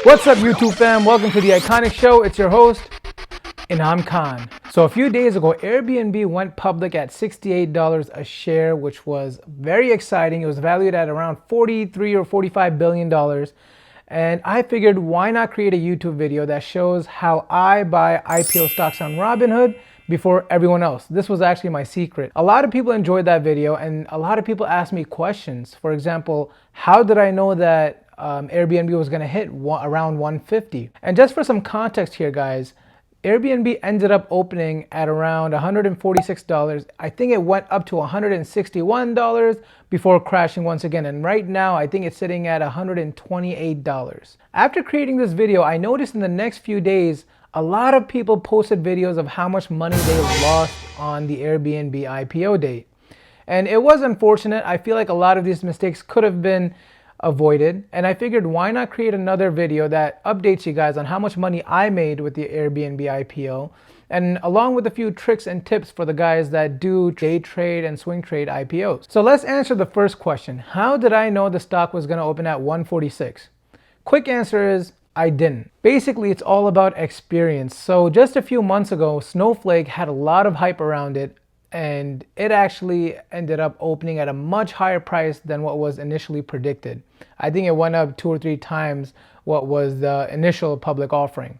What's up, YouTube fam? Welcome to the Iconic Show. It's your host, and I'm Khan. So a few days ago, Airbnb went public at $68 a share, which was very exciting. It was valued at around $43 or $45 billion. And I figured, why not create a YouTube video that shows how I buy IPO stocks on Robinhood before everyone else. This was actually my secret. A lot of people enjoyed that video, and a lot of people asked me questions. For example, how did I know that Airbnb was gonna hit around 150? And just for some context here, guys, Airbnb ended up opening at around $146. I think it went up to $161 before crashing once again. And right now, I think it's sitting at $128. After creating this video, I noticed in the next few days, a lot of people posted videos of how much money they lost on the Airbnb IPO date. And it was unfortunate. I feel like a lot of these mistakes could have been avoided, and I figured, why not create another video that updates you guys on how much money I made with the Airbnb IPO, and along with a few tricks and tips for the guys that do day trade and swing trade IPOs. So let's answer the first question. How did I know the stock was going to open at 146? Quick answer is, I didn't. Basically, it's all about experience. So just a few months ago, Snowflake had a lot of hype around it, and it actually ended up opening at a much higher price than what was initially predicted. I think it went up 2 or 3 times what was the initial public offering.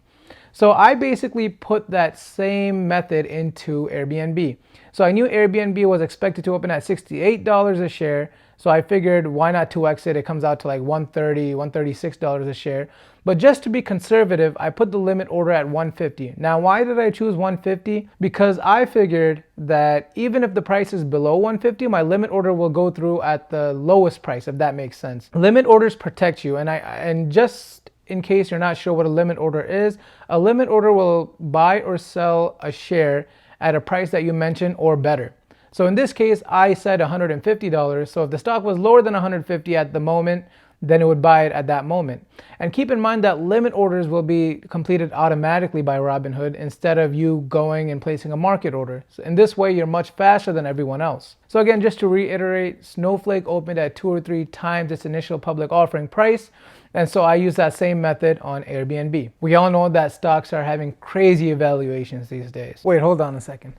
So I basically put that same method into Airbnb. So I knew Airbnb was expected to open at $68 a share. So I figured, why not 2x it? It comes out to like $130, $136 a share. But just to be conservative, I put the limit order at 150. Now, why did I choose 150? Because I figured that even if the price is below 150, my limit order will go through at the lowest price, if that makes sense. Limit orders protect you. And just in case you're not sure what a limit order is, a limit order will buy or sell a share at a price that you mention or better. So in this case, I said $150. So if the stock was lower than $150 at the moment, then it would buy it at that moment. And keep in mind that limit orders will be completed automatically by Robinhood instead of you going and placing a market order. So in this way, you're much faster than everyone else. So again, just to reiterate, Snowflake opened at 2 or 3 times its initial public offering price. And so I use that same method on Airbnb. We all know that stocks are having crazy evaluations these days. Wait, hold on a second.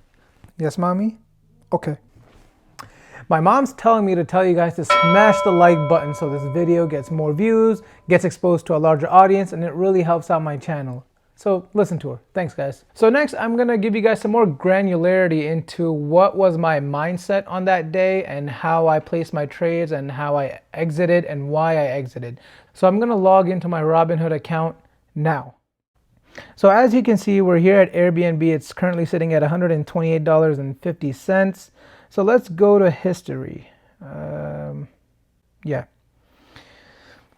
Yes, mommy? Okay. My mom's telling me to tell you guys to smash the like button so this video gets more views, gets exposed to a larger audience, and it really helps out my channel. So listen to her. Thanks, guys. So next, I'm gonna give you guys some more granularity into what was my mindset on that day and how I placed my trades and how I exited and why I exited. So I'm gonna log into my Robinhood account now. So as you can see, we're here at Airbnb. It's currently sitting at $128.50. So let's go to history. Yeah.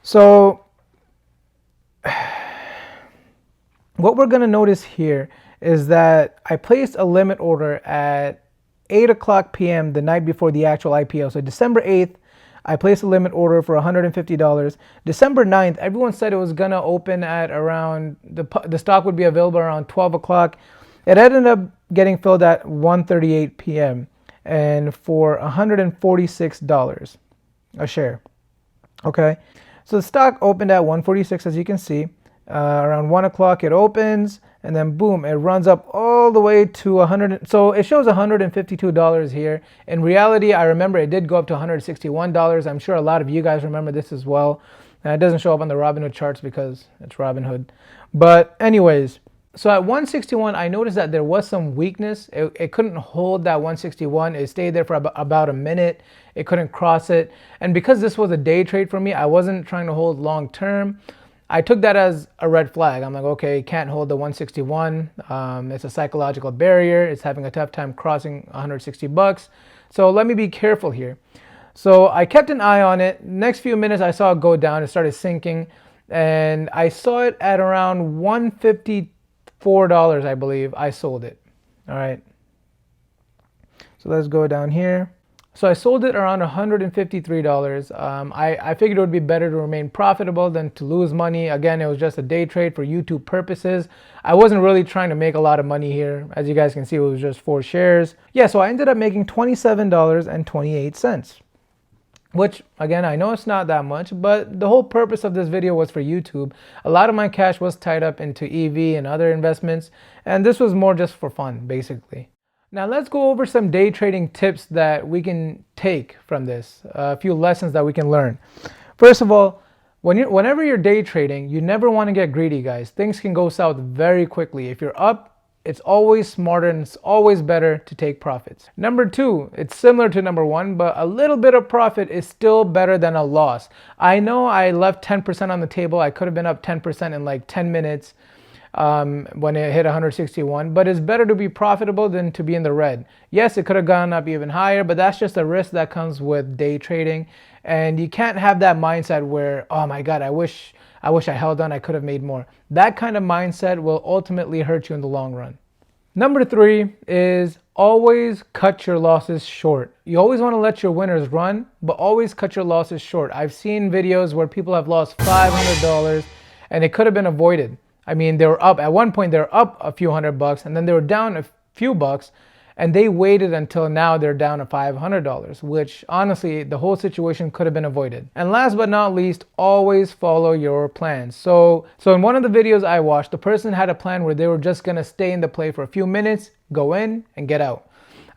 So what we're going to notice here is that I placed a limit order at 8:00 p.m. the night before the actual IPO. So December 8th, I placed a limit order for $150. December 9th, everyone said it was going to open at around, the stock would be available around 12 o'clock. It ended up getting filled at 1:38 p.m. and for $146 a share. Okay, so the stock opened at 146, as you can see. Around 1 o'clock it opens, and then boom, it runs up all the way to 100. So it shows $152 here. In reality, I remember it did go up to $161. I'm sure a lot of you guys remember this as well. And it doesn't show up on the Robinhood charts because it's Robinhood. But anyways, so at 161, I noticed that there was some weakness. It couldn't hold that 161. It stayed there for about a minute. It couldn't cross it. And because this was a day trade for me, I wasn't trying to hold long term. I took that as a red flag. I'm like, okay, can't hold the 161. It's a psychological barrier. It's having a tough time crossing $160. So let me be careful here. So I kept an eye on it. Next few minutes, I saw it go down. It started sinking. And I saw it at around $154, I believe. I sold it. All right. So let's go down here. So I sold it around $153. I figured it would be better to remain profitable than to lose money. Again, it was just a day trade for YouTube purposes. I wasn't really trying to make a lot of money here. As you guys can see, it was just 4 shares. Yeah, so I ended up making $27.28. which again, I know it's not that much, but the whole purpose of this video was for YouTube. A lot of my cash was tied up into EV and other investments, and this was more just for fun, basically. Now let's go over some day trading tips that we can take from this, a few lessons that we can learn. First of all, whenever you're day trading, you never want to get greedy, guys. Things can go south very quickly. If you're up, it's always smarter and it's always better to take profits. Number two, it's similar to number one, but a little bit of profit is still better than a loss. I know I left 10% on the table. I could have been up 10% in like 10 minutes when it hit 161, but it's better to be profitable than to be in the red. Yes, it could have gone up even higher, but that's just a risk that comes with day trading. And you can't have that mindset where, oh my God, I wish I held on, I could have made more. That kind of mindset will ultimately hurt you in the long run. Number three is always cut your losses short. You always want to let your winners run, but always cut your losses short. I've seen videos where people have lost $500 and it could have been avoided. I mean, they were up, at one point they were up a few $100 and then they were down a few bucks, and they waited until now they're down to $500, which honestly, the whole situation could have been avoided. And last but not least, always follow your plans. So in one of the videos I watched, the person had a plan where they were just gonna stay in the play for a few minutes, go in and get out.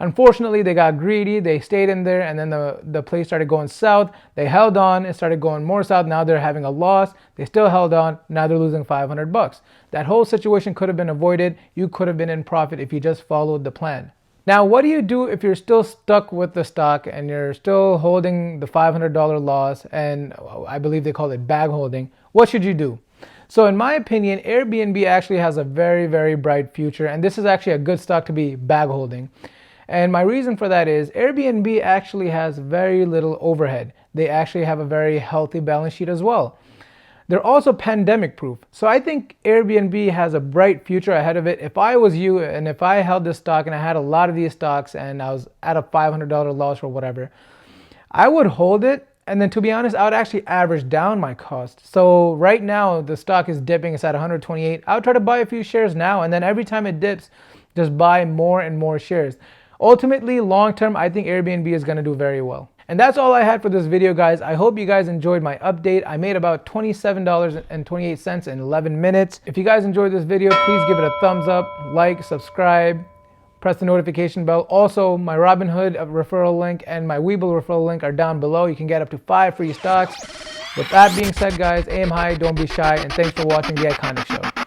Unfortunately, they got greedy, they stayed in there, and then the play started going south. They held on, it started going more south. Now they're having a loss. They still held on, now they're losing $500. That whole situation could have been avoided. You could have been in profit if you just followed the plan. Now, what do you do if you're still stuck with the stock and you're still holding the $500 loss, and I believe they call it bag holding? What should you do? So in my opinion, Airbnb actually has a very, very bright future, and this is actually a good stock to be bag holding. And my reason for that is Airbnb actually has very little overhead. They actually have a very healthy balance sheet as well. They're also pandemic proof. So I think Airbnb has a bright future ahead of it. If I was you and if I held this stock and I had a lot of these stocks and I was at a $500 loss or whatever, I would hold it. And then to be honest, I would actually average down my cost. So right now the stock is dipping, it's at 128. I would try to buy a few shares now, and then every time it dips, just buy more and more shares. Ultimately, long term, I think Airbnb is gonna do very well. And that's all I had for this video, guys. I hope you guys enjoyed my update. I made about $27.28 in 11 minutes. If you guys enjoyed this video, please give it a thumbs up, like, subscribe, press the notification bell. Also, my Robinhood referral link and my Webull referral link are down below. You can get up to 5 free stocks. With that being said, guys, aim high, don't be shy, and thanks for watching The Ikhanic Show.